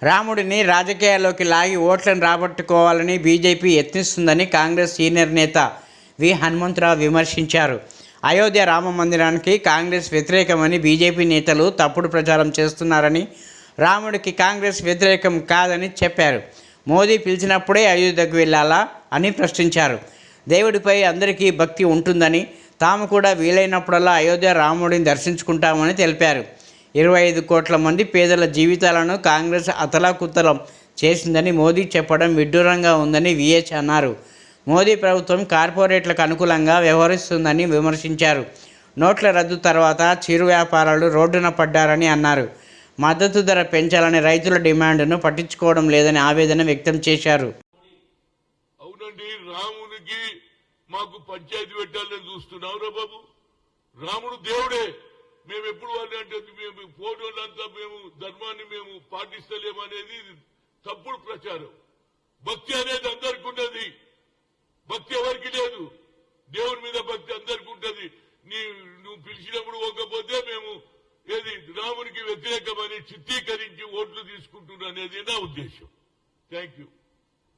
రాముడిని రాజకీయాల్లోకి లాగి ఓట్లను రాబట్టుకోవాలని బీజేపీ యత్నిస్తుందని కాంగ్రెస్ సీనియర్ నేత వి హనుమంతరావు విమర్శించారు. అయోధ్య రామ మందిరానికి కాంగ్రెస్ వ్యతిరేకమని బీజేపీ నేతలు తప్పుడు ప్రచారం చేస్తున్నారని, రాముడికి కాంగ్రెస్ వ్యతిరేకం కాదని చెప్పారు. మోదీ పిలిచినప్పుడే అయోధ్యకు వెళ్ళాలా అని ప్రశ్నించారు. దేవుడిపై అందరికీ భక్తి ఉంటుందని, తాము కూడా వీలైనప్పుడల్లా అయోధ్య రాముడిని దర్శించుకుంటామని తెలిపారు. 25 కోట్ల మంది పేదల జీవితాలను కాంగ్రెస్ అతలాకుతలం చేసిందని మోదీ చెప్పడం విడ్డూరంగా ఉందని విహెచ్ అన్నారు. మోదీ ప్రభుత్వం కార్పొరేట్లకు అనుకూలంగా వ్యవహరిస్తుందని విమర్శించారు. నోట్ల రద్దు తర్వాత చిరు వ్యాపారాలు రోడ్డున పడ్డారని అన్నారు. మద్దతు ధర పెంచాలని రైతుల డిమాండ్ను పట్టించుకోవడం లేదని ఆవేదన వ్యక్తం చేశారు. అవునండి, రామునికి మాకు పంచాయతీ పెట్టాలని చూస్తున్నావురా బాబు. రాముడు దేవుడే. మేము ఎప్పుడు వాళ్ళు అంటే మేము ఫోటోలంతా మేము ధర్మాన్ని మేము పాటిస్తలేమనేది తప్పుడు ప్రచారం. భక్తి అనేది అందరికి ఉన్నది, భక్తి ఎవరికి లేదు. దేవుని మీద భక్తి అందరికి ఉంటది. నువ్వు పిలిచినప్పుడు పోకపోతే మేము ఏది రామునికి వ్యతిరేకమని చిత్రీకరించి ఓట్లు తీసుకుంటున్నా అనేది నా ఉద్దేశం. Thank you.